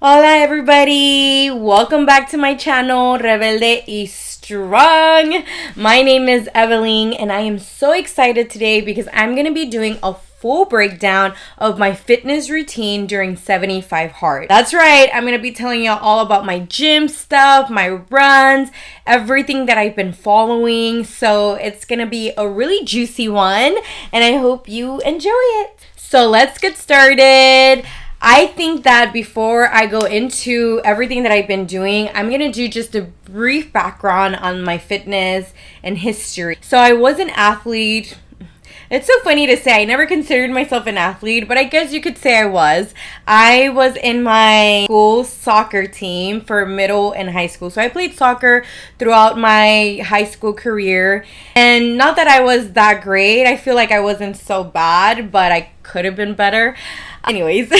Hola everybody! Welcome back to my channel, Rebelde y Strong. My name is Evelyn and I am so excited today because I'm going to be doing a full breakdown of my fitness routine during 75 Hard. That's right, I'm going to be telling you all about my gym stuff, my runs, everything that I've been following. So it's going to be a really juicy one and I hope you enjoy it. So let's get started. I think that before I go into everything that I've been doing, I'm going to do just a brief background on my fitness and history. So I was an athlete. It's so funny to say. I never considered myself an athlete, but I guess you could say I was. I was in my school soccer team for middle and high school. So I played soccer throughout my high school career. And not that I was that great. I feel like I wasn't so bad, but I could have been better. Anyways,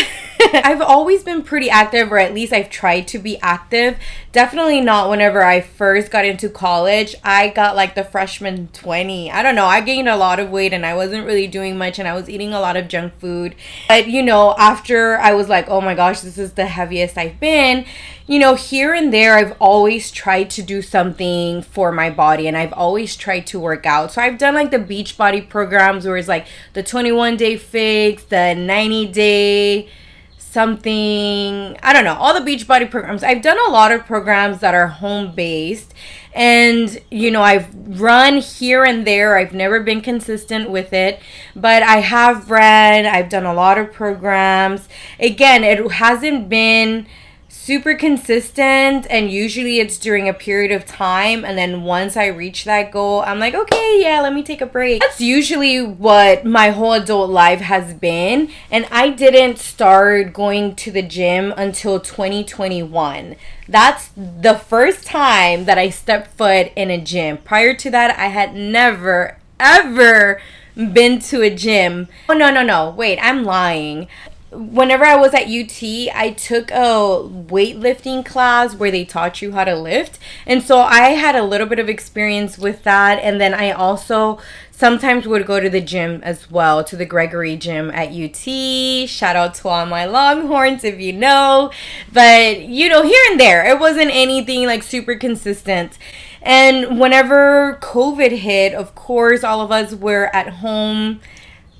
I've always been pretty active, or at least I've tried to be active. Definitely not whenever I first got into college. I got like the freshman 20. I don't know. I gained a lot of weight and I wasn't really doing much and I was eating a lot of junk food. But after I was like, oh my gosh, this is the heaviest I've been. Here and there, I've always tried to do something for my body and I've always tried to work out. So I've done like the Beachbody programs where it's like the 21-day fix, the 90-day something, I don't know, all the Beachbody programs. I've done a lot of programs that are home-based and, I've run here and there. I've never been consistent with it, but I have ran. I've done a lot of programs. Again, it hasn't been super consistent and usually it's during a period of time and then once I reach that goal I'm like, okay, yeah, let me take a break. That's usually what my whole adult life has been, and I didn't start going to the gym until 2021. That's the first time that I stepped foot in a gym. Prior to that, I had never ever been to a gym. Oh no, wait, I'm lying. Whenever I was at UT, I took a weightlifting class where they taught you how to lift. And so I had a little bit of experience with that. And then I also sometimes would go to the gym as well, to the Gregory gym at UT. Shout out to all my Longhorns if you know. But, here and there, it wasn't anything like super consistent. And whenever COVID hit, of course, all of us were at home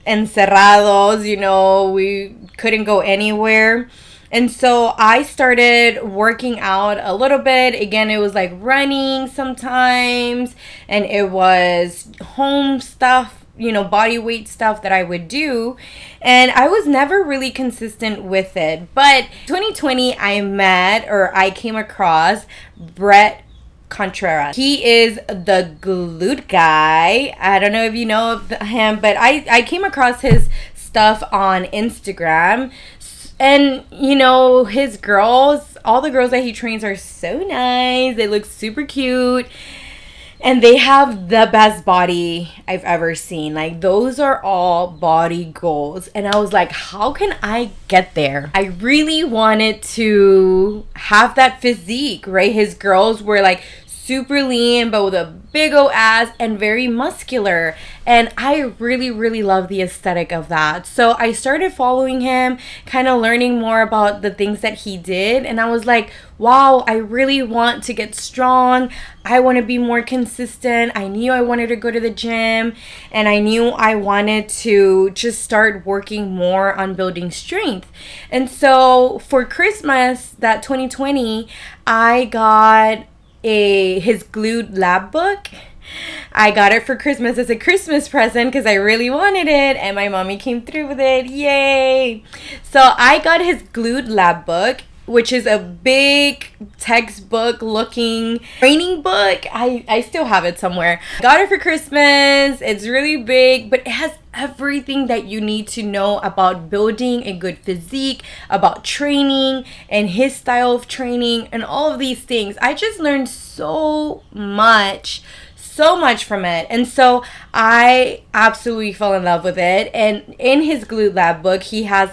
encerrados, we couldn't go anywhere. And so I started working out a little bit. Again, it was like running sometimes, and it was home stuff, body weight stuff that I would do. And I was never really consistent with it. But 2020, I came across Brett Contreras. He is the glute guy. I don't know if you know of him, but I came across his stuff on Instagram. And, his girls, all the girls that he trains are so nice. They look super cute. And they have the best body I've ever seen. Like, those are all body goals. And I was like, how can I get there? I really wanted to have that physique, right? His girls were like super lean, but with a big old ass and very muscular. And I really, really love the aesthetic of that. So I started following him, kind of learning more about the things that he did. And I was like, wow, I really want to get strong. I want to be more consistent. I knew I wanted to go to the gym and I knew I wanted to just start working more on building strength. And so for Christmas, that 2020, I got his glute lab book. I got it for Christmas as a Christmas present because I really wanted it and my mommy came through with it. Yay! So I got his glute lab book, which is a big textbook looking training book. I still have it somewhere. Got it for Christmas. It's really big, but it has everything that you need to know about building a good physique, about training and his style of training and all of these things. I just learned so much from it. And so I absolutely fell in love with it. And in his glute lab book, he has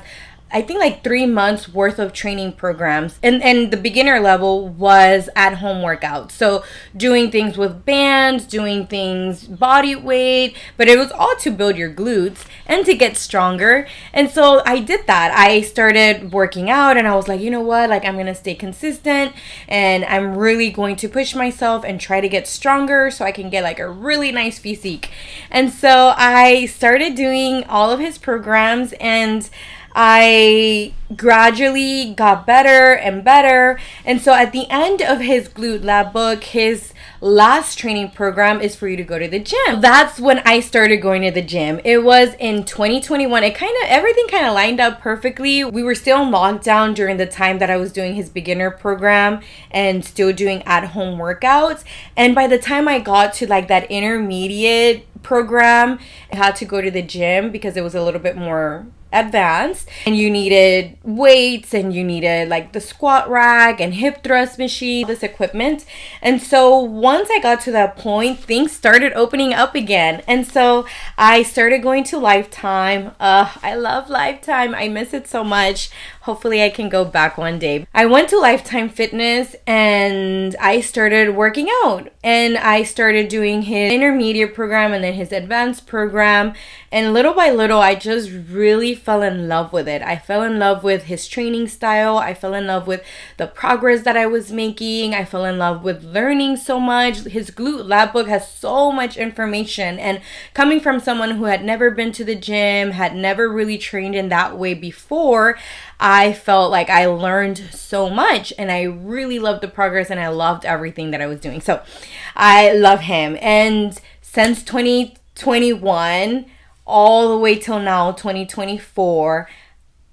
I think like 3 months worth of training programs. And the beginner level was at home workouts. So doing things with bands, doing things body weight, but it was all to build your glutes and to get stronger. And so I did that. I started working out and I was like, you know what? Like I'm going to stay consistent and I'm really going to push myself and try to get stronger so I can get like a really nice physique. And so I started doing all of his programs and I gradually got better and better. And so at the end of his Glute Lab book, his last training program is for you to go to the gym. That's when I started going to the gym. It was in 2021. Everything kind of lined up perfectly. We were still in lockdown during the time that I was doing his beginner program and still doing at-home workouts. And by the time I got to like that intermediate program, I had to go to the gym because it was a little bit more advanced and you needed weights and you needed like the squat rack and hip thrust machine, this equipment. And so once I got to that point, things started opening up again. And so I started going to Lifetime. I love Lifetime. I miss it so much. Hopefully I can go back one day. I went to Lifetime Fitness and I started working out and I started doing his intermediate program and then his advanced program. And little by little, I just really fell in love with it. I fell in love with his training style. I fell in love with the progress that I was making. I fell in love with learning so much. His Glute Lab book has so much information. And coming from someone who had never been to the gym, had never really trained in that way before, I felt like I learned so much and I really loved the progress and I loved everything that I was doing. So I love him. And since 2021, all the way till now, 2024,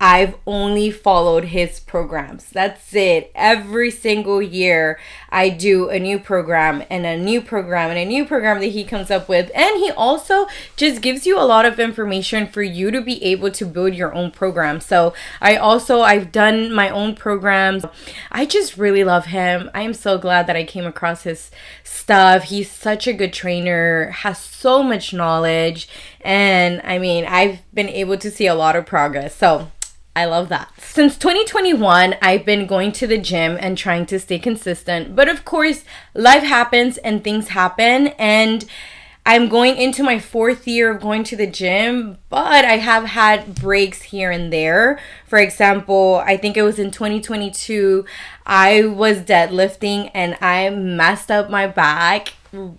I've only followed his programs. That's it. Every single year, I do a new program and a new program and a new program that he comes up with. And he also just gives you a lot of information for you to be able to build your own program. So I've done my own programs. I just really love him. I am so glad that I came across his stuff. He's such a good trainer, has so much knowledge. And I mean, I've been able to see a lot of progress. So I love that. Since 2021, I've been going to the gym and trying to stay consistent. But of course, life happens and things happen. And I'm going into my 4th year of going to the gym, but I have had breaks here and there. For example, I think it was in 2022, I was deadlifting and I messed up my back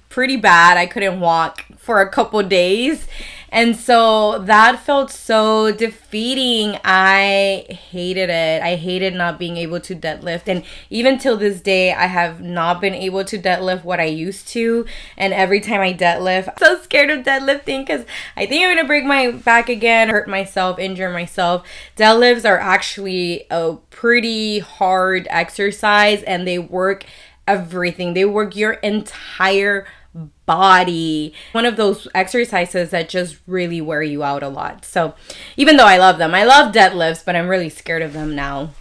pretty bad. I couldn't walk for a couple days. And so that felt so defeating. I hated it. I hated not being able to deadlift. And even till this day, I have not been able to deadlift what I used to. And every time I deadlift, I'm so scared of deadlifting because I think I'm going to break my back again, hurt myself, injure myself. Deadlifts are actually a pretty hard exercise and they work everything. They work your entire body. One of those exercises that just really wear you out a lot. So even though I love them, I love deadlifts, but I'm really scared of them now.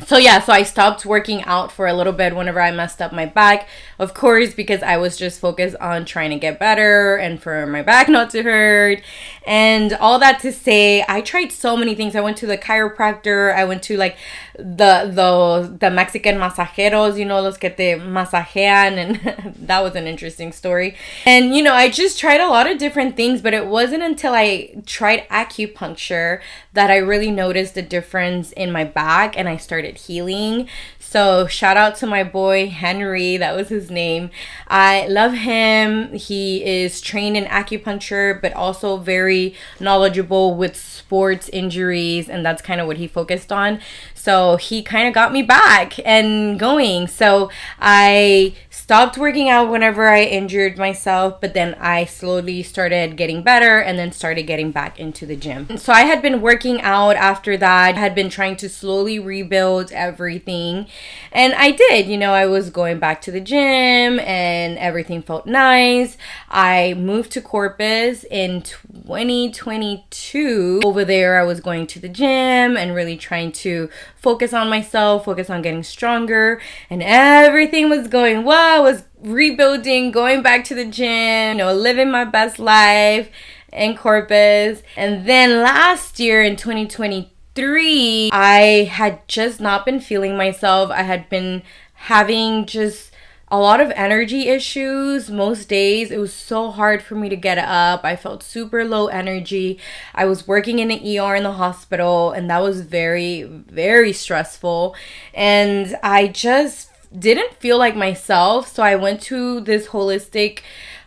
So I stopped working out for a little bit whenever I messed up my back. Of course, because I was just focused on trying to get better and for my back not to hurt. And all that to say, I tried so many things. I went to the chiropractor. I went to like the Mexican masajeros, los que te masajean. And that was an interesting story. And, I just tried a lot of different things, but it wasn't until I tried acupuncture that I really noticed the difference in my back and I started healing. So shout out to my boy Henry, that was his name. I love him. He is trained in acupuncture, but also very knowledgeable with sports injuries, and that's kind of what he focused on. So he kind of got me back and going. So I stopped working out whenever I injured myself, but then I slowly started getting better and then started getting back into the gym. So I had been working out after that. I had been trying to slowly rebuild everything. And I did, I was going back to the gym and everything felt nice. I moved to Corpus in 2022. Over there, I was going to the gym and really trying to focus on myself, focus on getting stronger, and everything was going well. I was rebuilding, going back to the gym, living my best life in Corpus. And then last year in 2023, 3, I had just not been feeling myself. I had been having just a lot of energy issues most days. It was so hard for me to get up. I felt super low energy. I was working in an ER in the hospital, and that was very, very stressful. And I just didn't feel like myself. So I went to this holistic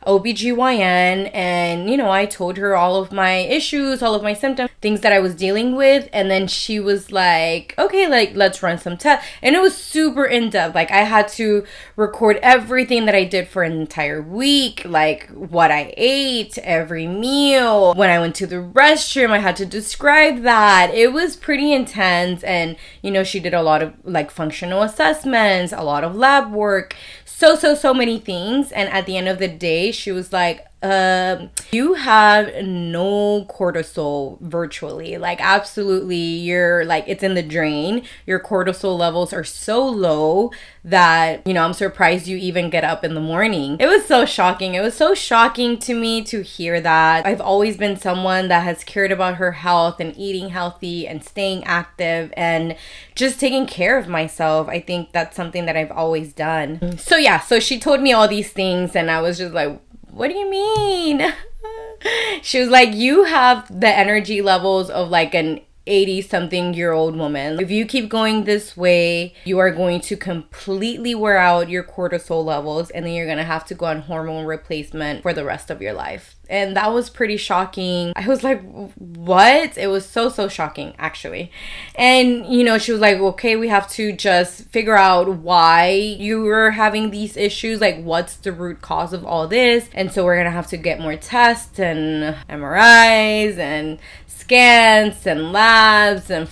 OBGYN, and I told her all of my issues, all of my symptoms, things that I was dealing with, and then she was like, okay, like let's run some tests. And it was super in-depth. Like I had to record everything that I did for an entire week, like what I ate, every meal. When I went to the restroom, I had to describe that. It was pretty intense. And she did a lot of like functional assessments, a lot of lab work, so many things. And at the end of the day, she was like, you have no cortisol virtually. Like absolutely, you're like, it's in the drain. Your cortisol levels are so low that, I'm surprised you even get up in the morning. It was so shocking. It was so shocking to me to hear that. I've always been someone that has cared about her health and eating healthy and staying active and just taking care of myself. I think that's something that I've always done. So yeah, so she told me all these things, and I was just like, what do you mean? She was like, you have the energy levels of like an 80-something-year-old woman. If you keep going this way, you are going to completely wear out your cortisol levels, and then you're going to have to go on hormone replacement for the rest of your life. And that was pretty shocking. I was like, what? It was so shocking, actually. And, she was like, okay, we have to just figure out why you were having these issues. Like, what's the root cause of all this? And so we're going to have to get more tests and MRIs and scans and labs and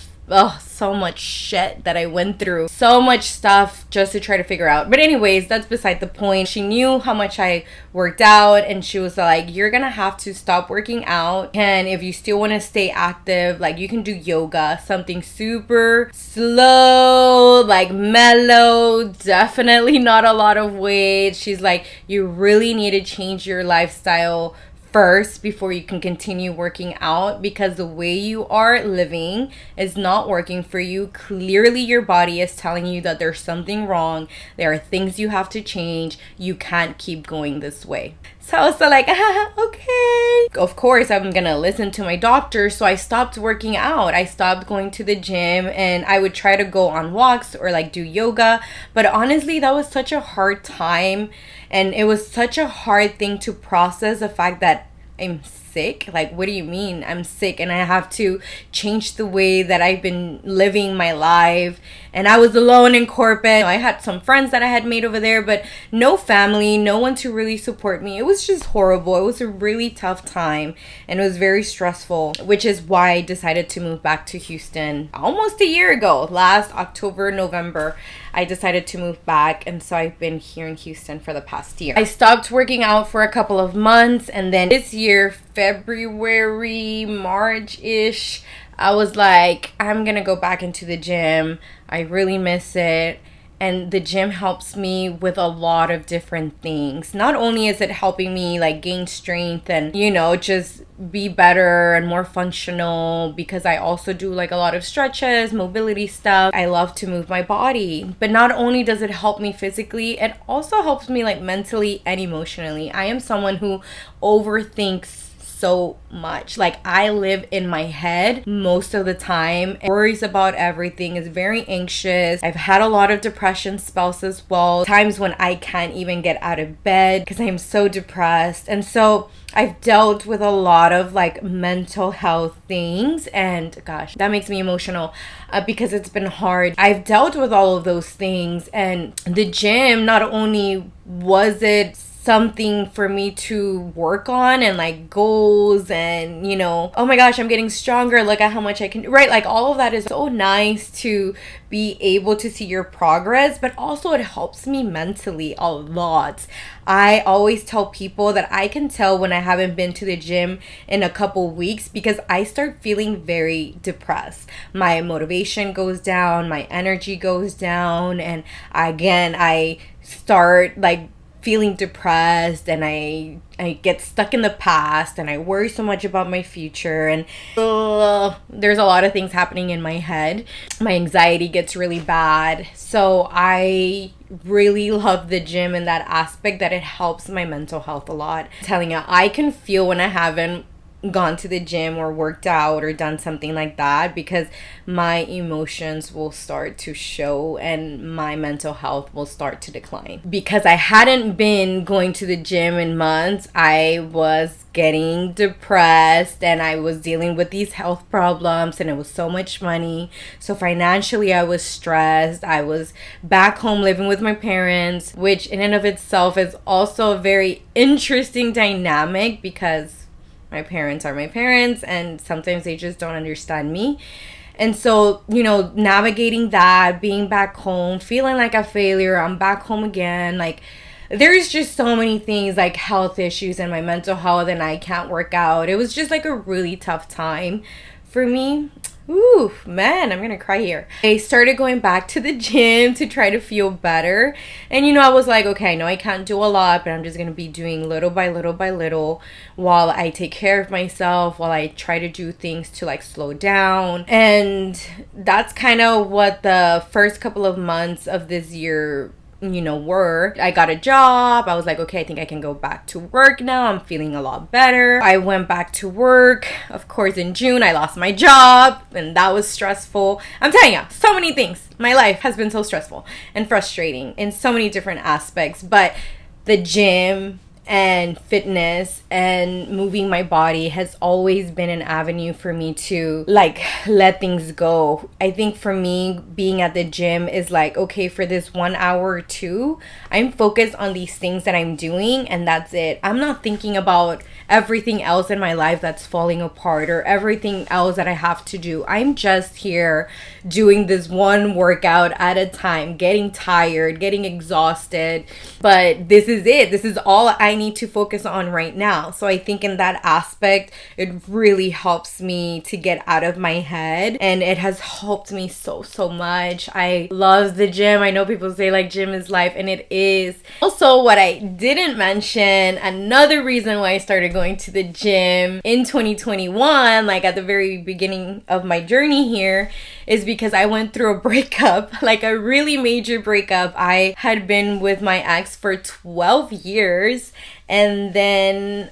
so much shit that I went through. So much stuff just to try to figure out. But anyways, that's beside the point. She knew how much I worked out, and she was like, you're gonna have to stop working out. And if you still want to stay active, like you can do yoga, something super slow, like mellow, definitely not a lot of weight. She's like, you really need to change your lifestyle first before you can continue working out, because the way you are living is not working for you. Clearly your body is telling you that there's something wrong. There are things you have to change. You can't keep going this way. So I was like, okay. Of course, I'm gonna listen to my doctor. So I stopped working out. I stopped going to the gym, and I would try to go on walks or like do yoga. But honestly, that was such a hard time. And it was such a hard thing to process, the fact that I'm sick. Like, what do you mean I'm sick? And I have to change the way that I've been living my life. And I was alone in corporate. I had some friends that I had made over there, but no family, no one to really support me. It was just horrible. It was a really tough time, and it was very stressful, which is why I decided to move back to Houston almost a year ago. Last October, November, I decided to move back, and so I've been here in Houston for the past year. I stopped working out for a couple of months, and then this year, February, March-ish, I was like, I'm gonna go back into the gym. I really miss it. And the gym helps me with a lot of different things. Not only is it helping me like gain strength and, just be better and more functional, because I also do like a lot of stretches, mobility stuff. I love to move my body. But not only does it help me physically, it also helps me like mentally and emotionally. I am someone who overthinks so much. Like, I live in my head most of the time, worries about everything, is very anxious. I've had a lot of depression spells as well, times when I can't even get out of bed because I'm so depressed. And so I've dealt with a lot of like mental health things, and gosh, that makes me emotional because it's been hard. I've dealt with all of those things, and the gym, not only was it something for me to work on and like goals and oh my gosh, I'm getting stronger, look at how much I can, right? Like all of that is so nice to be able to see your progress, but also it helps me mentally a lot. I always tell people that I can tell when I haven't been to the gym in a couple weeks, because I start feeling very depressed. My motivation goes down, my energy goes down, and again, I start like feeling depressed, and I get stuck in the past, and I worry so much about my future, and there's a lot of things happening in my head. My anxiety gets really bad. So I really love the gym in that aspect, that it helps my mental health a lot. I'm telling you, I can feel when I haven't gone to the gym or worked out or done something like that, because my emotions will start to show and my mental health will start to decline. Because I hadn't been going to the gym in months, I was getting depressed and I was dealing with these health problems, and it was so much money. So financially I was stressed. I was back home living with my parents, which in and of itself is also a very interesting dynamic, because my parents are my parents and sometimes they just don't understand me. And so, navigating that, being back home, feeling like a failure, I'm back home again. Like, there's just so many things, like health issues and my mental health, and I can't work out. It was just like a really tough time for me. Ooh, man, I'm gonna cry here. I started going back to the gym to try to feel better. And I was like, okay, I know I can't do a lot, but I'm just gonna be doing little by little by little while I take care of myself, while I try to do things to like slow down. And that's kind of what the first couple of months of this year were. I got a job. I was like, okay, I think I can go back to work now. I'm feeling a lot better. I went back to work. Of course, in June, I lost my job, and that was stressful. I'm telling you, so many things. My life has been so stressful and frustrating in so many different aspects, but the gym and fitness and moving my body has always been an avenue for me to like let things go. I think for me, being at the gym is like, okay, for this 1 hour or two, I'm focused on these things that I'm doing, and that's it. I'm not thinking about everything else in my life that's falling apart or everything else that I have to do. I'm just here doing this one workout at a time, getting tired, getting exhausted, but this is it. This is all I need to focus on right now. So I think in that aspect, it really helps me to get out of my head, and it has helped me so much. I love the gym. I know people say like gym is life, and it is. Also, what I didn't mention, another reason why I started going to the gym in 2021, like at the very beginning of my journey here, is because I went through a breakup, like a really major breakup. I had been with my ex for 12 years, and then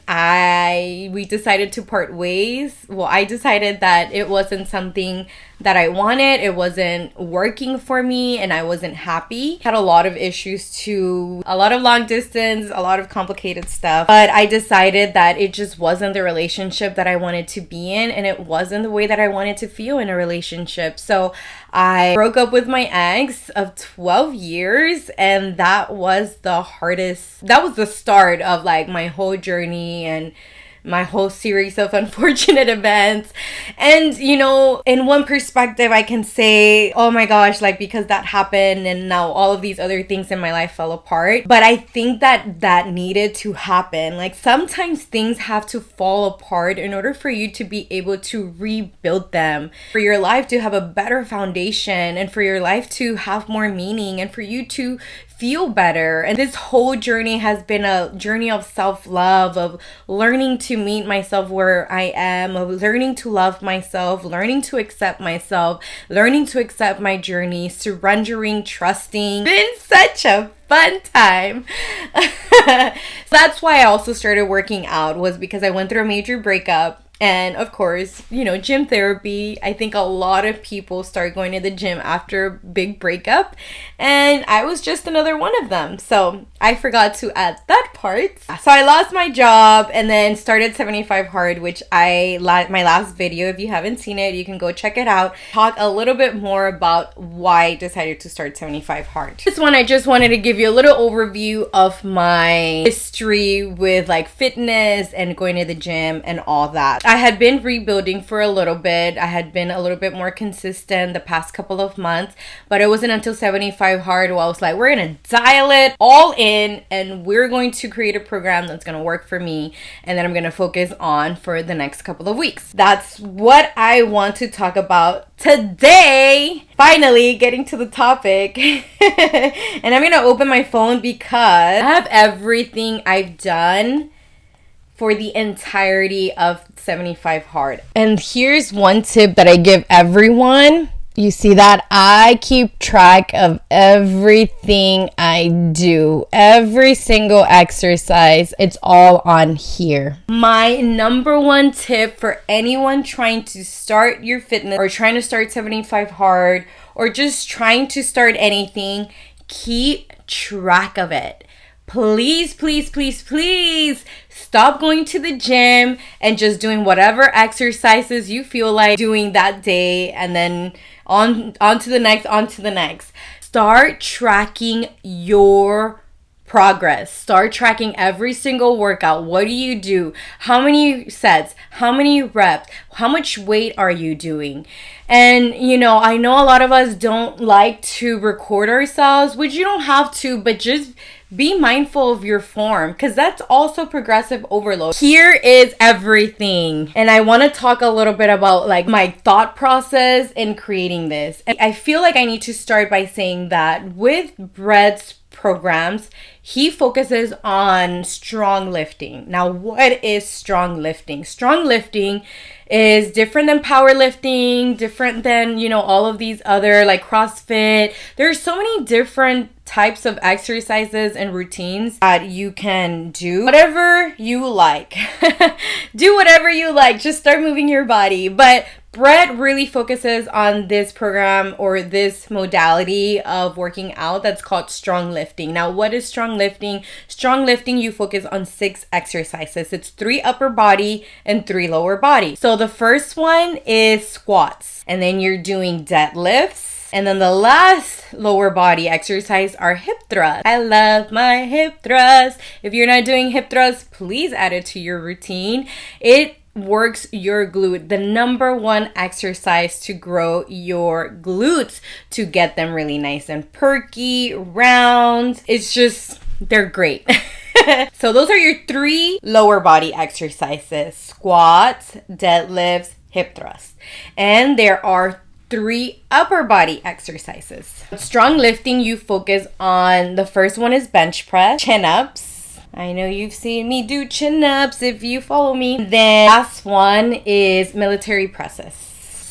we decided to part ways. Well, I decided that it wasn't something that I wanted. It wasn't working for me, and I wasn't happy. Had a lot of issues too, a lot of long distance, a lot of complicated stuff. But I decided that it just wasn't the relationship that I wanted to be in, and it wasn't the way that I wanted to feel in a relationship. So I broke up with my ex of 12 years, and that was the hardest. That was the start of like my whole journey and my whole series of unfortunate events. And in one perspective, I can say, oh my gosh, like, because that happened and now all of these other things in my life fell apart. But I think that needed to happen. Like, sometimes things have to fall apart in order for you to be able to rebuild them, for your life to have a better foundation, and for your life to have more meaning, and for you to feel better. And this whole journey has been a journey of self-love, of learning to meet myself where I am, of learning to love myself, learning to accept myself, learning to accept my journey, surrendering, trusting. Been such a fun time. So that's why I also started working out, was because I went through a major breakup. And of course, gym therapy. I think a lot of people start going to the gym after a big breakup, and I was just another one of them. So I forgot to add that part. So I lost my job and then started 75 Hard, which my last video, if you haven't seen it, you can go check it out. Talk a little bit more about why I decided to start 75 Hard. This one, I just wanted to give you a little overview of my history with like fitness and going to the gym and all that. I had been rebuilding for a little bit. I had been a little bit more consistent the past couple of months, but it wasn't until 75 hard where I was like, we're going to dial it all in and we're going to create a program that's going to work for me and that I'm going to focus on for the next couple of weeks. That's what I want to talk about today. Finally getting to the topic. And I'm going to open my phone because I have everything I've done for the entirety of 75 hard. And here's one tip that I give everyone. You see that? I keep track of everything I do. Every single exercise. It's all on here. My number one tip for anyone trying to start your fitness or trying to start 75 hard or just trying to start anything, keep track of it. Please, please, please, please stop going to the gym and just doing whatever exercises you feel like doing that day and then on to the next. Start tracking your progress. Start tracking every single workout. What do you do? How many sets? How many reps? How much weight are you doing? And, I know a lot of us don't like to record ourselves, which you don't have to, but just be mindful of your form because that's also progressive overload. Here is everything. And I want to talk a little bit about like my thought process in creating this. And I feel like I need to start by saying that with Brett's programs, he focuses on strong lifting. Now, what is strong lifting? Strong lifting is different than powerlifting, different than, all of these other like CrossFit. There's so many different types of exercises and routines that you can do. Whatever you like. Do whatever you like. Just start moving your body. But Brett really focuses on this program or this modality of working out that's called strong lifting. Now, what is strong lifting? Strong lifting, you focus on 6 exercises. It's 3 upper body and 3 lower body. So the first one is squats, and then you're doing deadlifts. And then the last lower body exercise are hip thrusts. I love my hip thrusts. If you're not doing hip thrusts, please add it to your routine. It works your glute, the number one exercise to grow your glutes, to get them really nice and perky, round. It's just, they're great. So those are your 3 lower body exercises: squats, deadlifts, hip thrusts. And there are 3 upper body exercises. Strong lifting, you focus on, the first one is bench press, chin-ups. I know you've seen me do chin-ups if you follow me. Then last one is military presses.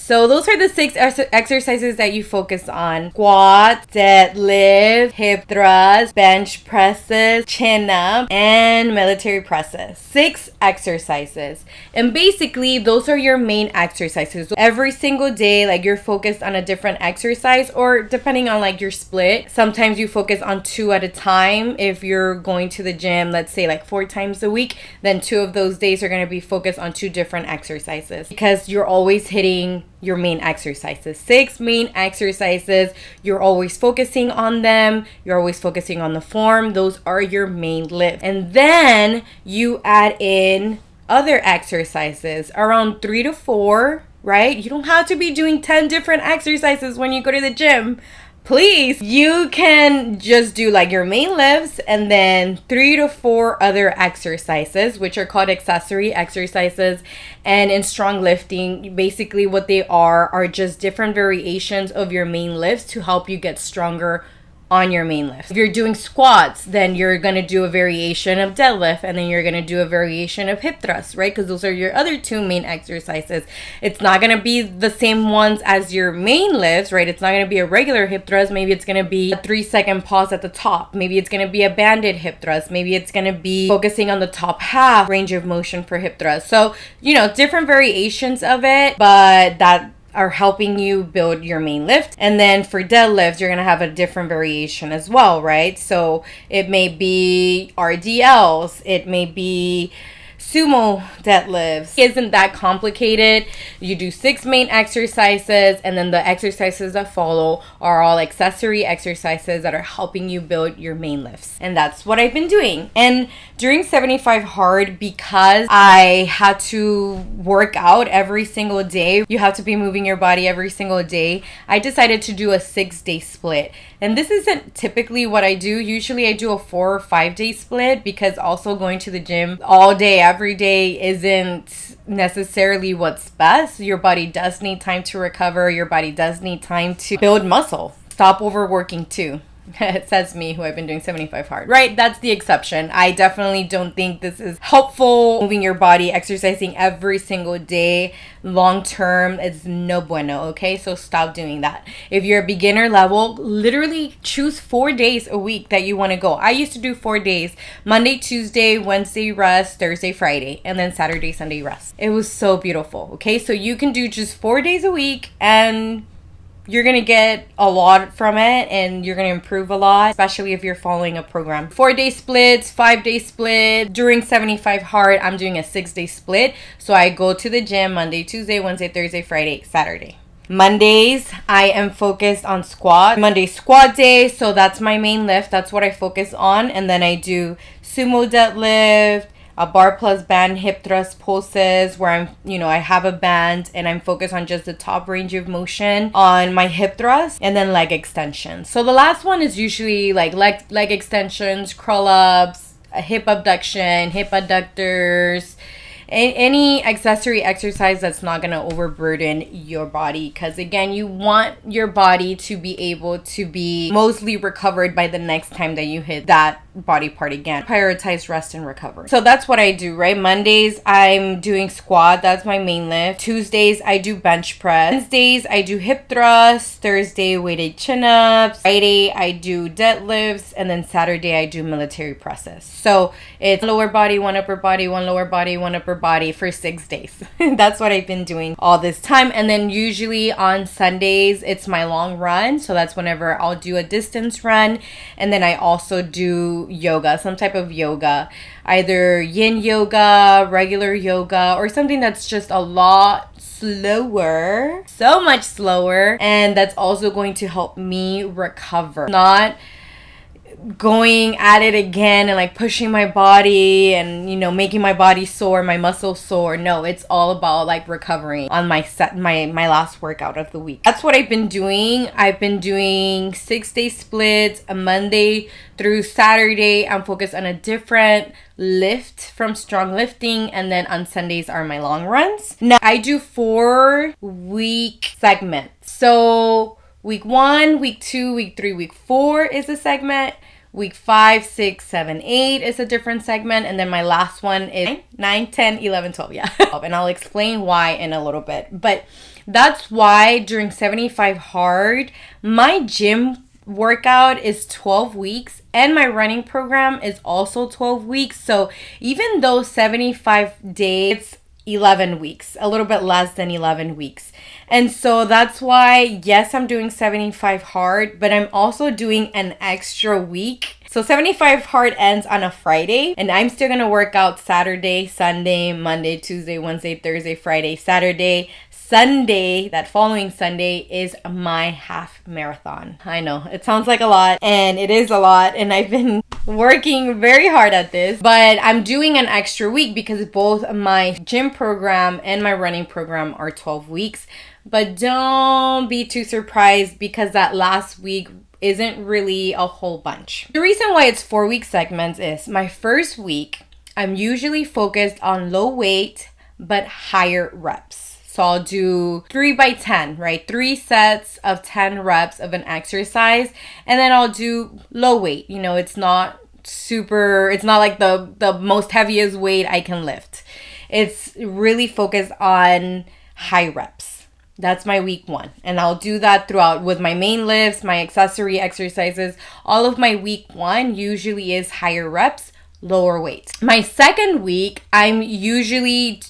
So those are the 6 exercises that you focus on: squat, deadlift, hip thrust, bench presses, chin-up, and military presses. 6 exercises. And basically, those are your main exercises. Every single day, like, you're focused on a different exercise, or depending on like your split, sometimes you focus on 2 at a time. If you're going to the gym, let's say like 4 times a week, then 2 of those days are going to be focused on 2 different exercises because you're always hitting your main exercises. 6 main exercises. You're always focusing on them. You're always focusing on the form. Those are your main lifts. And then you add in other exercises, around 3 to 4, right? You don't have to be doing 10 different exercises when you go to the gym. Please, you can just do like your main lifts and then 3 to 4 other exercises, which are called accessory exercises. And in strong lifting, basically what they are just different variations of your main lifts to help you get stronger on your main lift. If you're doing squats, then you're going to do a variation of deadlift, and then you're going to do a variation of hip thrust, right? Because those are your other 2 main exercises. It's not going to be the same ones as your main lifts, right? It's not going to be a regular hip thrust. Maybe it's going to be a 3-second pause at the top. Maybe it's going to be a banded hip thrust. Maybe it's going to be focusing on the top half range of motion for hip thrust. So, different variations of it, but that are helping you build your main lift. And then for deadlifts, you're going to have a different variation as well, right? So it may be RDLs, it may be sumo deadlifts. It isn't that complicated. You do 6 main exercises, and then the exercises that follow are all accessory exercises that are helping you build your main lifts. And that's what I've been doing. And during 75 Hard, because I had to work out every single day, you have to be moving your body every single day, I decided to do a 6-day split. And this isn't typically what I do. Usually I do a 4 or 5 day split, because also going to the gym all day, every day isn't necessarily what's best. Your body does need time to recover. Your body does need time to build muscle. Stop overworking too. It says me, who I've been doing 75 Hard, right? That's the exception. I definitely don't think this is helpful. Moving your body, exercising every single day, long term, it's no bueno, okay? So stop doing that. If you're a beginner level, literally choose 4 days a week that you want to go. I used to do 4 days: Monday, Tuesday, Wednesday rest, Thursday, Friday, and then Saturday, Sunday rest. It was so beautiful, okay? So you can do just 4 days a week, and you're going to get a lot from it, and you're going to improve a lot, especially if you're following a program. 4-day splits, 5-day split. During 75 Hard, I'm doing a 6-day split. So I go to the gym Monday, Tuesday, Wednesday, Thursday, Friday, Saturday. Mondays, I am focused on squat. Monday squat day, so that's my main lift. That's what I focus on. And then I do sumo deadlift, a bar plus band hip thrust pulses, where I have a band and I'm focused on just the top range of motion on my hip thrust, and then leg extensions. So the last one is usually like leg extensions, crawl ups, a hip abduction, hip adductors, any accessory exercise that's not going to overburden your body, because again, you want your body to be able to be mostly recovered by the next time that you hit that body part again. Prioritize rest and recovery. So that's what I do, right? Mondays, I'm doing squat. That's my main lift. Tuesdays, I do bench press. Wednesdays, I do hip thrusts. Thursday, weighted chin-ups. Friday, I do deadlifts. And then Saturday, I do military presses. So it's lower body, one upper body, one lower body, one upper body for 6 days. That's what I've been doing all this time. And then usually on Sundays, it's my long run. So that's whenever I'll do a distance run. And then I also do yoga, some type of yoga, either yin yoga, regular yoga, or something that's just a lot slower, so much slower, and that's also going to help me recover. Not going at it again and like pushing my body and making my body sore, my muscles sore. No, it's all about like recovering on my last workout of the week. That's what I've been doing. I've been doing 6-day splits, a Monday through Saturday. I'm focused on a different lift from strong lifting, and then on Sundays are my long runs. Now I do 4-week segments. So week 1, week 2, week 3, week 4 is a segment. Week 5, 6, 7, 8 is a different segment. And then my last one is 9, 10, 11, 12. Yeah. And I'll explain why in a little bit. But that's why during 75 Hard, my gym workout is 12 weeks and my running program is also 12 weeks. So even though 75 days, 11 weeks, a little bit less than 11 weeks. And so that's why, yes, I'm doing 75 Hard, but I'm also doing an extra week. So 75 Hard ends on a Friday, and I'm still going to work out Saturday, Sunday, Monday, Tuesday, Wednesday, Thursday, Friday, Saturday. Sunday, that following Sunday, is my half marathon. I know, it sounds like a lot, and it is a lot, and I've been working very hard at this, but I'm doing an extra week because both my gym program and my running program are 12 weeks. But don't be too surprised because that last week isn't really a whole bunch. The reason why it's 4-week segments is my first week, I'm usually focused on low weight but higher reps. So I'll do 3 by 10, right? 3 sets of 10 reps of an exercise. And then I'll do low weight. It's not like the most heaviest weight I can lift. It's really focused on high reps. That's my week 1. And I'll do that throughout with my main lifts, my accessory exercises. All of my week 1 usually is higher reps, lower weight. My second week, I'm usually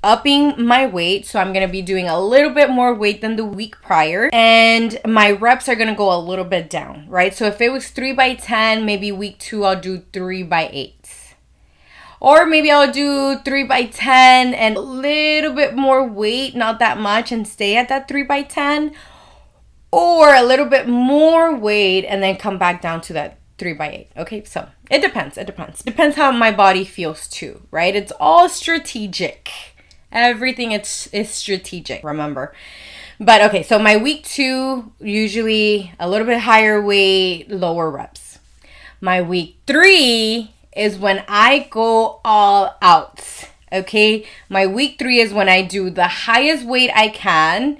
upping my weight, so I'm going to be doing a little bit more weight than the week prior, and my reps are going to go a little bit down, right? So if it was 3 by 10, maybe week 2 I'll do 3 by 8. Or maybe I'll do 3 by 10 and a little bit more weight, not that much, and stay at that 3 by 10. Or a little bit more weight and then come back down to that 3 by 8. Okay, so it depends. It depends how my body feels too, right? It's all strategic. Everything is strategic, remember. But okay, so my week 2, usually a little bit higher weight, lower reps. My week 3 is when I go all out. Okay, my week 3 is when I do the highest weight I can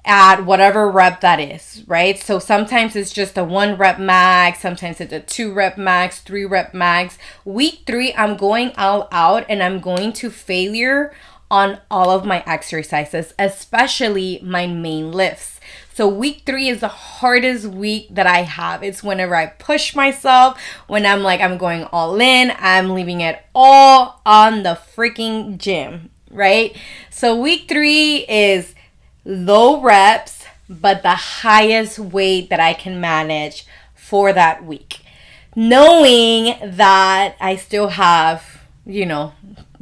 at whatever rep that is, right? So sometimes it's just a 1 rep max, sometimes it's a 2 rep max, 3 rep max. Week 3, I'm going all out and I'm going to failure on all of my exercises, especially my main lifts. So week 3 is the hardest week that I have. It's whenever I push myself, when I'm like, I'm going all in, I'm leaving it all on the freaking gym, right? So week 3 is low reps, but the highest weight that I can manage for that week. Knowing that I still have,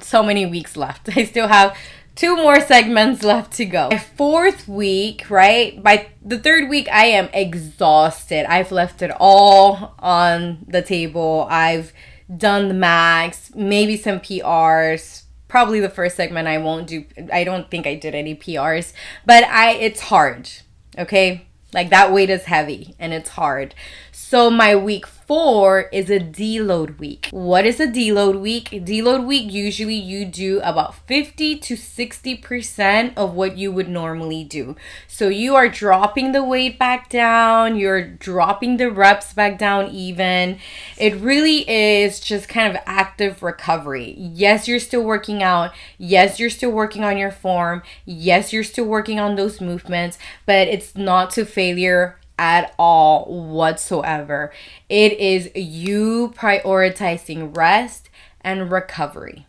so many weeks left. I still have 2 more segments left to go. My 4th week, right? By the 3rd week, I am exhausted. I've left it all on the table. I've done the max, maybe some PRs. Probably the first segment I won't do. I don't think I did any PRs, but it's hard. Okay? Like that weight is heavy and it's hard. So my week 4 is a deload week. What is a deload week? Deload week, usually you do about 50 to 60% of what you would normally do. So you are dropping the weight back down. You're dropping the reps back down even. It really is just kind of active recovery. Yes, you're still working out. Yes, you're still working on your form. Yes, you're still working on those movements, but it's not to failure at all whatsoever. It is you prioritizing rest and recovery.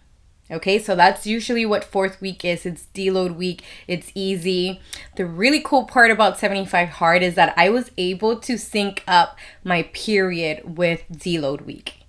Okay, so that's usually what 4th week is. It's deload week. It's easy. The really cool part about 75 Hard is that I was able to sync up my period with deload week.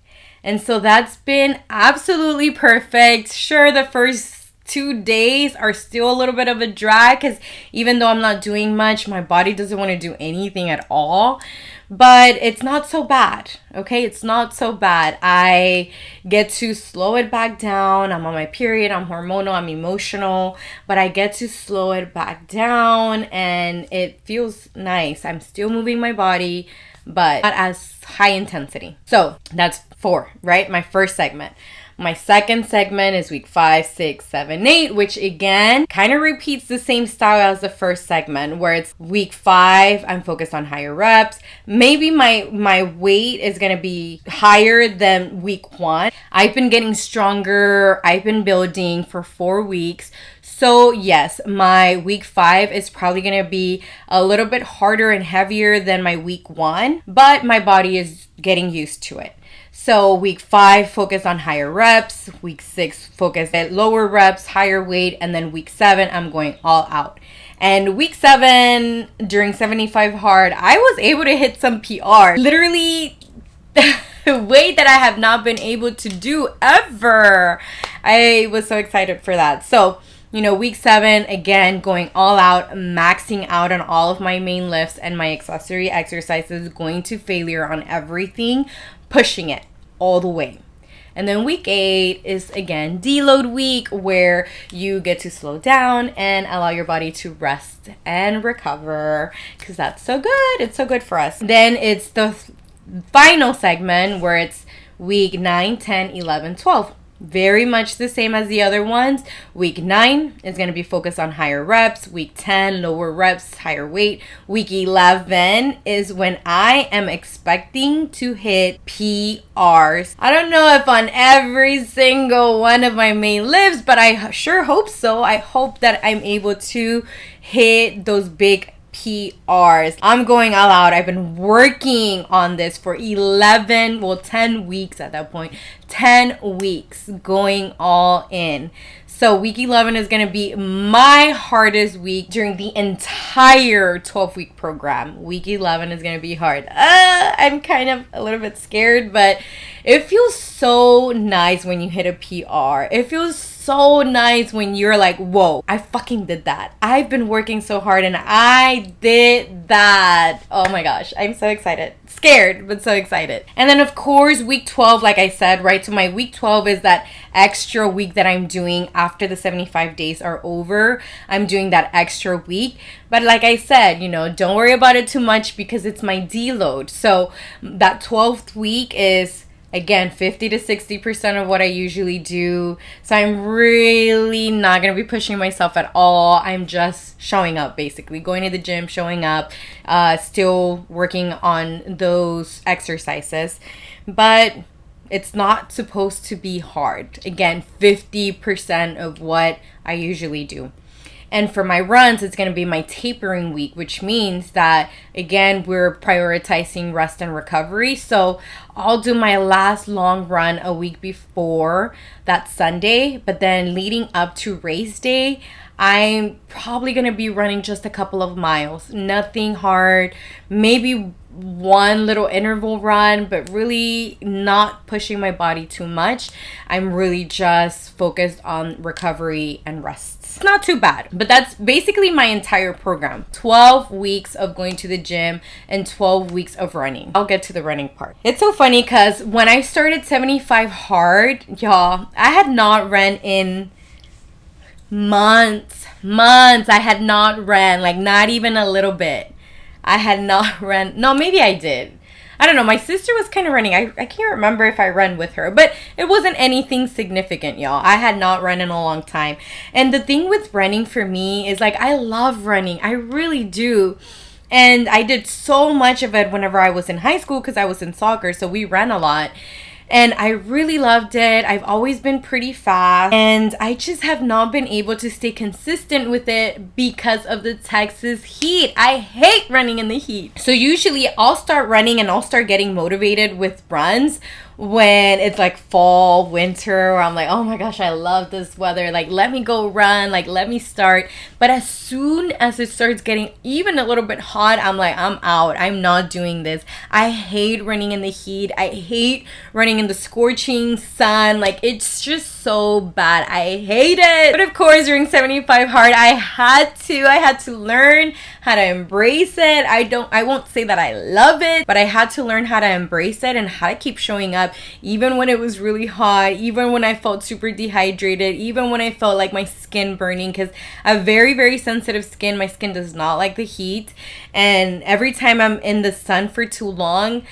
And so that's been absolutely perfect. Sure, the first 2 days are still a little bit of a drag because even though I'm not doing much, my body doesn't want to do anything at all. But it's not so bad, okay? It's not so bad. I get to slow it back down. I'm on my period. I'm hormonal. I'm emotional. But I get to slow it back down and it feels nice. I'm still moving my body, but not as high intensity. So that's 4, right? My first segment. My second segment is week 5, 6, 7, 8, which again kind of repeats the same style as the first segment, where it's week 5, I'm focused on higher reps. Maybe my weight is going to be higher than week 1. I've been getting stronger. I've been building for 4 weeks. So yes, my week 5 is probably going to be a little bit harder and heavier than my week 1, but my body is getting used to it. So week 5, focus on higher reps. Week 6, focus at lower reps, higher weight. And then week 7, I'm going all out. And week 7, during 75 Hard, I was able to hit some PR. Literally a weight that I have not been able to do ever. I was so excited for that. So, week 7, again, going all out, maxing out on all of my main lifts and my accessory exercises, going to failure on everything, pushing it all the way. And then week 8 is again deload week, where you get to slow down and allow your body to rest and recover, because that's so good. It's so good for us. Then it's the final segment where it's week 9, 10, 11, 12. Very much the same as the other ones. Week 9 is going to be focused on higher reps. Week 10, lower reps, higher weight. Week 11 is when I am expecting to hit PRs. I don't know if on every single one of my main lifts, but I sure hope so. I hope that I'm able to hit those big PRs. I'm going all out. I've been working on this for 10 weeks at that point. 10 weeks going all in. So week 11 is going to be my hardest week during the entire 12-week program. Week 11 is going to be hard. I'm kind of a little bit scared, but it feels so nice when you hit a PR. It feels so nice when you're like, whoa, I fucking did that. I've been working so hard and I did that. Oh my gosh, I'm so excited. Scared, but so excited. And then of course, week 12, like I said, right? So my week 12 is that extra week that I'm doing after the 75 days are over. I'm doing that extra week. But like I said, don't worry about it too much because it's my deload. So that 12th week is, again, 50 to 60% of what I usually do. So I'm really not going to be pushing myself at all. I'm just showing up, basically. Going to the gym, showing up, still working on those exercises. But it's not supposed to be hard. Again, 50% of what I usually do. And for my runs, it's going to be my tapering week, which means that, again, we're prioritizing rest and recovery. So I'll do my last long run a week before that Sunday, but then leading up to race day, I'm probably going to be running just a couple of miles. Nothing hard, maybe one little interval run, but really not pushing my body too much. I'm really just focused on recovery and rest. It's not too bad, but that's basically my entire program. 12 weeks of going to the gym and 12 weeks of running. I'll get to the running part. It's so funny because when I started 75 hard, y'all, I had not run in months. I had not ran, like not even a little bit. I had not run. No, maybe I did. I don't know. My sister was kind of running. I can't remember if I ran with her, but it wasn't anything significant, y'all. I had not run in a long time. And the thing with running for me is like, I love running. I really do. And I did so much of it whenever I was in high school because I was in soccer. So we ran a lot. And I really loved it. I've always been pretty fast. And I just have not been able to stay consistent with it because of the Texas heat. I hate running in the heat. So usually I'll start running and I'll start getting motivated with runs when it's like fall, winter, where I'm like, oh my gosh, I love this weather. Like, let me go run. Like, let me start. But as soon as it starts getting even a little bit hot, I'm like, I'm out. I'm not doing this. I hate running in the heat. I hate running in the scorching sun. Like, it's just so bad. I hate it. But of course, during 75 hard, I had to learn how to embrace it. I won't say that I love it, but I had to learn how to embrace it and how to keep showing up even when it was really hot, even when I felt super dehydrated, even when I felt like my skin burning, because I have very, very sensitive skin. My skin does not like the heat. And every time I'm in the sun for too long,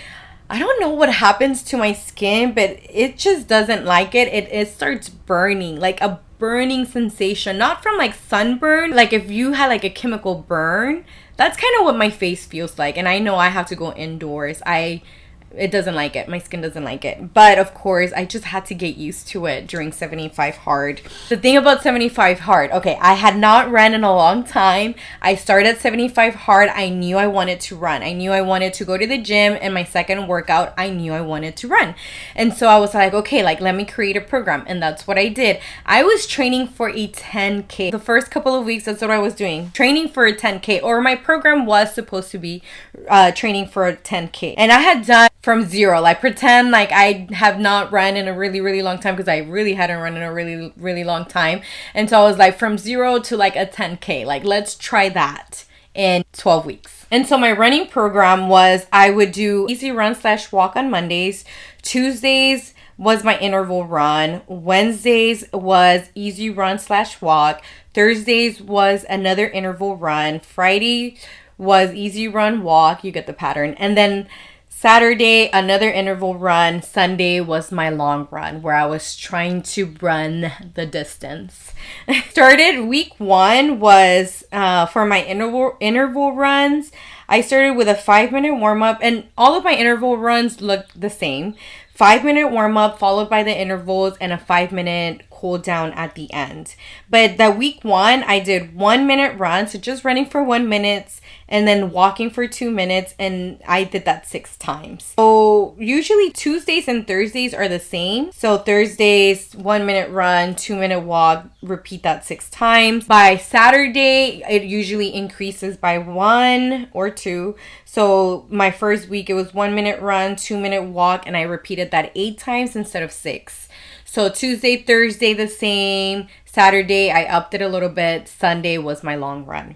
I don't know what happens to my skin, but it just doesn't like it. It starts burning, like a burning sensation, not from like sunburn. Like if you had like a chemical burn, that's kind of what my face feels like. And I know I have to go indoors. It doesn't like it. My skin doesn't like it. But of course, I just had to get used to it during 75 hard. The thing about 75 hard, okay, I had not ran in a long time. I started 75 hard. I knew I wanted to run. I knew I wanted to go to the gym, and my second workout, I knew I wanted to run. And so I was like, okay, like let me create a program. And that's what I did. I was training for a 10K. The first couple of weeks, that's what I was doing. Training for a 10K, or my program was supposed to be training for a 10K. And I had done from zero, like pretend like I have not run in a really, really long time, because I really hadn't run in a really, really long time. And so I was like from zero to like a 10K, like let's try that in 12 weeks. And so my running program was, I would do easy run / walk on Mondays. Tuesdays was my interval run. Wednesdays was easy run / walk. Thursdays was another interval run. Friday was easy run, walk. You get the pattern. And then Saturday, another interval run. Sunday was my long run, where I was trying to run the distance. Started week 1 was for my interval runs. I started with a 5-minute warm-up, and all of my interval runs looked the same. 5-minute warm-up followed by the intervals and a 5-minute cool down at the end. But that week 1, I did 1-minute run, so just running for 1 minute, and then walking for 2 minutes, and I did that 6 times. So usually Tuesdays and Thursdays are the same. So Thursdays, 1 minute run, 2 minute walk, repeat that 6 times. By Saturday, it usually increases by 1 or 2. So my first week, it was 1 minute run, 2 minute walk, and I repeated that 8 times instead of 6. So Tuesday, Thursday, the same. Saturday, I upped it a little bit. Sunday was my long run.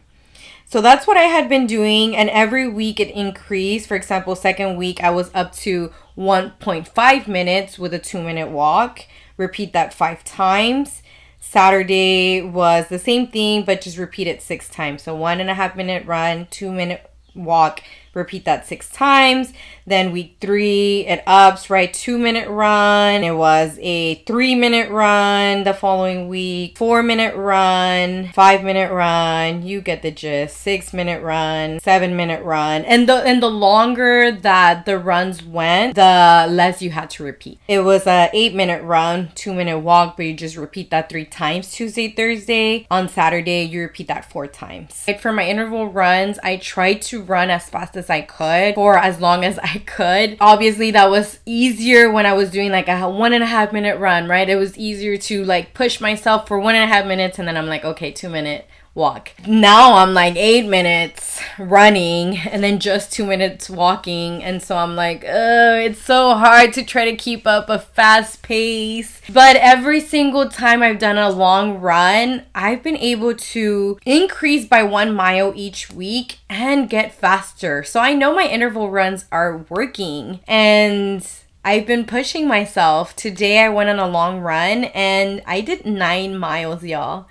So that's what I had been doing, and every week it increased. For example, second week I was up to 1.5 minutes with a 2 minute walk. Repeat that 5 times. Saturday was the same thing, but just repeat it 6 times. So 1.5 minute run, 2 minute walk, repeat that 6 times. Then week 3, it ups, right? 2 minute run. It was a 3 minute run the following week, 4 minute run, 5 minute run. You get the gist. 6 minute run, 7 minute run. And the longer that the runs went, the less you had to repeat. It was a 8 minute run, 2 minute walk, but you just repeat that 3 times Tuesday, Thursday. On Saturday, you repeat that 4 times. Like for my interval runs, I tried to run as fast as I could for as long as I could. Obviously, that was easier when I was doing like a 1.5 minute run, right? It was easier to like push myself for 1.5 minutes, and then I'm like, okay, 2 minute walk. Now I'm like 8 minutes running and then just 2 minutes walking, and so I'm like, it's so hard to try to keep up a fast pace. But every single time I've done a long run, I've been able to increase by 1 mile each week and get faster. So I know my interval runs are working, and I've been pushing myself. Today I went on a long run and I did 9 miles, y'all.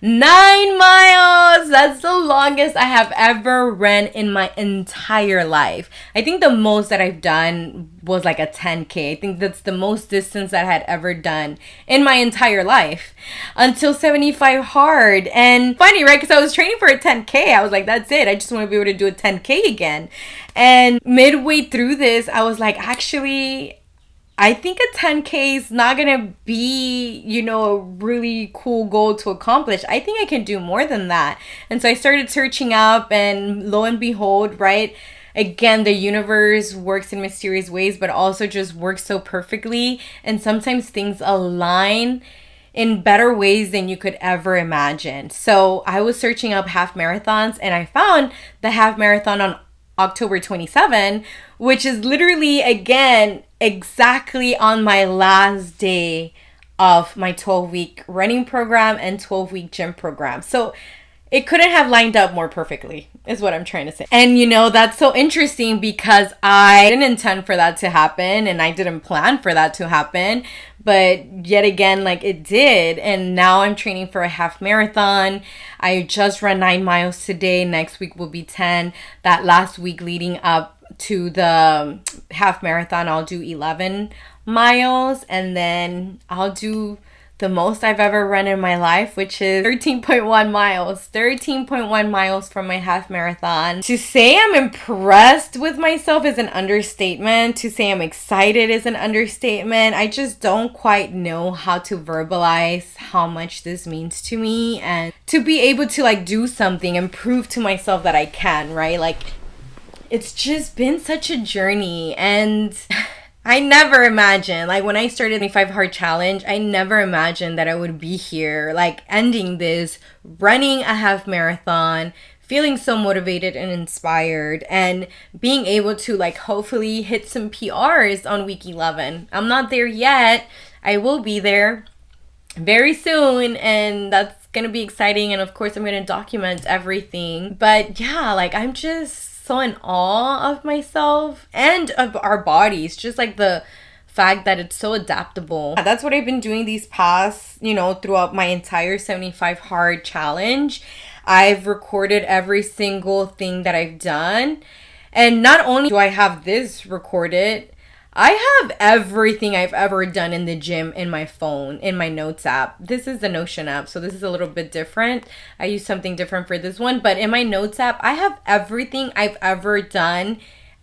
9 miles! That's the longest I have ever ran in my entire life. I think the most that I've done was like a 10K. I think that's the most distance that I had ever done in my entire life until 75 hard. And funny, right? Because I was training for a 10K. I was like, that's it. I just want to be able to do a 10K again. And midway through this, I was like, actually, I think a 10K is not going to be, a really cool goal to accomplish. I think I can do more than that. And so I started searching up, and lo and behold, right? Again, the universe works in mysterious ways, but also just works so perfectly. And sometimes things align in better ways than you could ever imagine. So I was searching up half marathons, and I found the half marathon on October 27, which is literally, again, exactly on my last day of my 12-week running program and 12-week gym program. So it couldn't have lined up more perfectly, is what I'm trying to say. And that's so interesting because I didn't intend for that to happen, and I didn't plan for that to happen. But yet again, like, it did. And now I'm training for a half marathon. I just ran 9 miles today. Next week will be 10. That last week leading up to the half marathon, I'll do 11 miles. And then I'll do the most I've ever run in my life, which is 13.1 miles. 13.1 miles from my half marathon. To say I'm impressed with myself is an understatement. To say I'm excited is an understatement. I just don't quite know how to verbalize how much this means to me, and to be able to like do something and prove to myself that I can, right? Like, it's just been such a journey, and I never imagined, like when I started 25 Hard Challenge, I never imagined that I would be here, like ending this, running a half marathon, feeling so motivated and inspired, and being able to like hopefully hit some PRs on week 11. I'm not there yet. I will be there very soon, and that's gonna be exciting. And of course, I'm gonna document everything. But yeah, like I'm just so in awe of myself and of our bodies, just like the fact that it's so adaptable. That's what I've been doing these past, throughout my entire 75 Hard Challenge. I've recorded every single thing that I've done, and not only do I have this recorded, I have everything I've ever done in the gym in my phone, in my notes app. This is the Notion app, so this is a little bit different. I use something different for this one, but in my notes app, I have everything I've ever done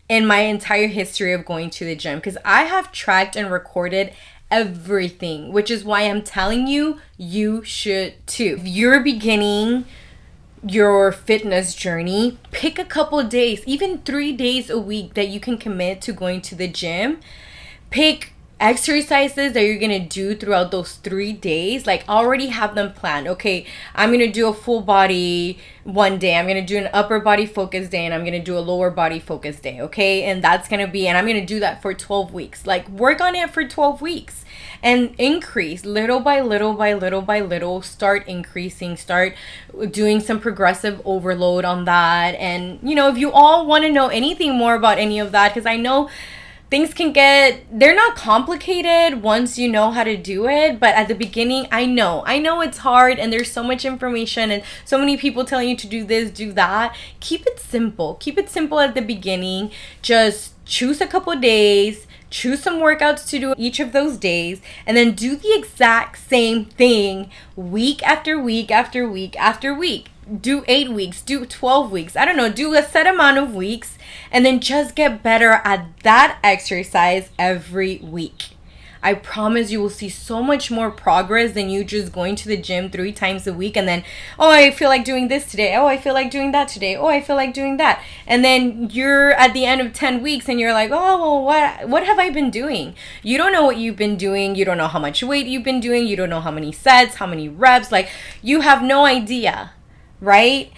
in my entire history of going to the gym, because I have tracked and recorded everything, which is why I'm telling you, you should too. If you're beginning your fitness journey, pick a couple of days, even 3 days a week that you can commit to going to the gym. Pick exercises that you're gonna do throughout those 3 days. Like, already have them planned. Okay, I'm gonna do a full body one day, I'm gonna do an upper body focus day, and I'm gonna do a lower body focus day. Okay, and that's gonna be, and I'm gonna do that for 12 weeks. Like, work on it for 12 weeks and increase little by little by little by little. Start increasing, start doing some progressive overload on that. And if you all want to know anything more about any of that, because I know things they're not complicated once you know how to do it, but at the beginning, I know it's hard, and there's so much information and so many people telling you to do this, do that. Keep it simple at the beginning. Just choose a couple of days, choose some workouts to do each of those days, and then do the exact same thing week after week after week after week. Do 8 weeks, do 12 weeks, I don't know, do a set amount of weeks, and then just get better at that exercise every week. I promise you will see so much more progress than you just going to the gym 3 times a week and then, oh, I feel like doing this today. Oh, I feel like doing that today. Oh, I feel like doing that. And then you're at the end of 10 weeks and you're like, oh, well, what have I been doing? You don't know what you've been doing. You don't know how much weight you've been doing. You don't know how many sets, how many reps. Like, you have no idea, right?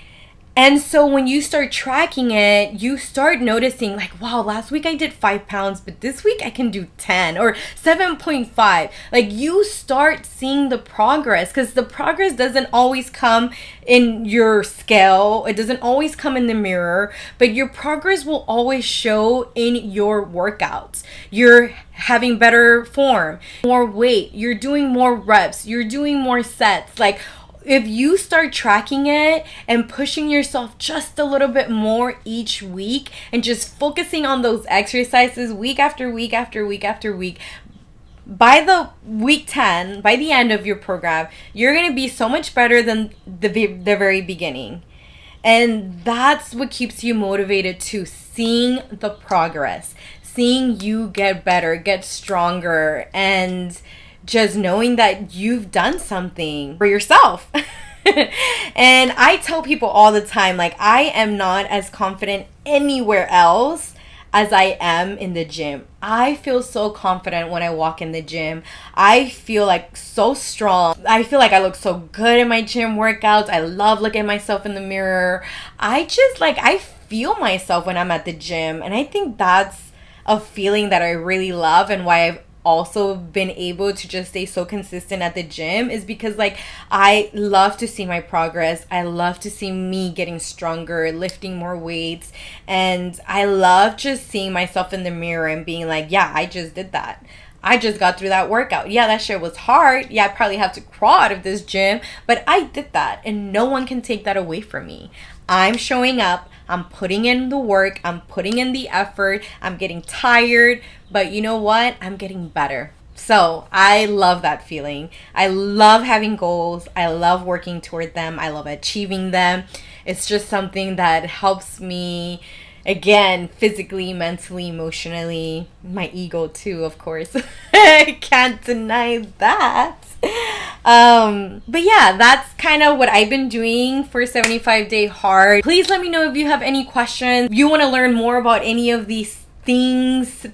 And so when you start tracking it, you start noticing like, wow, last week I did 5 pounds, but this week I can do 10 or 7.5. Like, you start seeing the progress, because the progress doesn't always come in your scale. It doesn't always come in the mirror, but your progress will always show in your workouts. You're having better form, more weight, you're doing more reps, you're doing more sets. Like, if you start tracking it and pushing yourself just a little bit more each week and just focusing on those exercises week after week after week after week, by the week 10, by the end of your program, you're going to be so much better than the very beginning. And that's what keeps you motivated, to seeing the progress, seeing you get better, get stronger, and just knowing that you've done something for yourself. And I tell people all the time, like, I am not as confident anywhere else as I am in the gym. I feel so confident when I walk in the gym. I feel like so strong. I feel like I look so good in my gym workouts. I love looking at myself in the mirror. I feel myself when I'm at the gym. And I think that's a feeling that I really love, and why I've also been able to just stay so consistent at the gym, is because, like, I love to see my progress. I love to see me getting stronger, lifting more weights, and I love just seeing myself in the mirror and being like, yeah, I just did that. I just got through that workout. Yeah, that shit was hard. Yeah, I probably have to crawl out of this gym, but I did that, and no one can take that away from me. I'm showing up, I'm putting in the work, I'm putting in the effort, I'm getting tired, but you know what? I'm getting better. So I love that feeling. I love having goals. I love working toward them. I love achieving them. It's just something that helps me, again, physically, mentally, emotionally, my ego too, of course. I can't deny that. But yeah, that's kind of what I've been doing for 75 Day Hard. Please let me know if you have any questions. If you want to learn more about any of these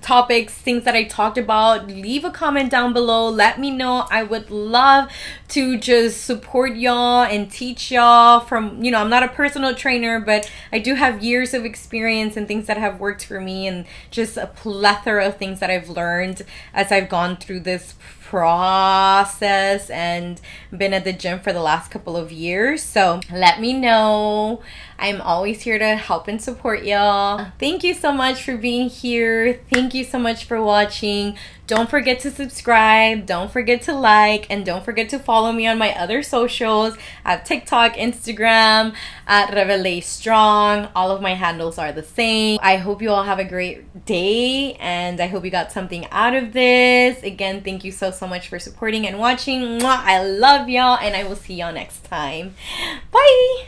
topics, things that I talked about, leave a comment down below. Let me know. I would love to just support y'all and teach y'all from, I'm not a personal trainer, but I do have years of experience and things that have worked for me, and just a plethora of things that I've learned as I've gone through this process and been at the gym for the last couple of years. So let me know. I'm always here to help and support y'all. Thank you so much for being here. Thank you so much for watching. Don't forget to subscribe, don't forget to like, and don't forget to follow me on my other socials at TikTok, Instagram, at Rebelde Strong. All of my handles are the same. I hope you all have a great day, and I hope you got something out of this. Again, thank you so much for supporting and watching. Mwah! I love y'all, and I will see y'all next time. Bye!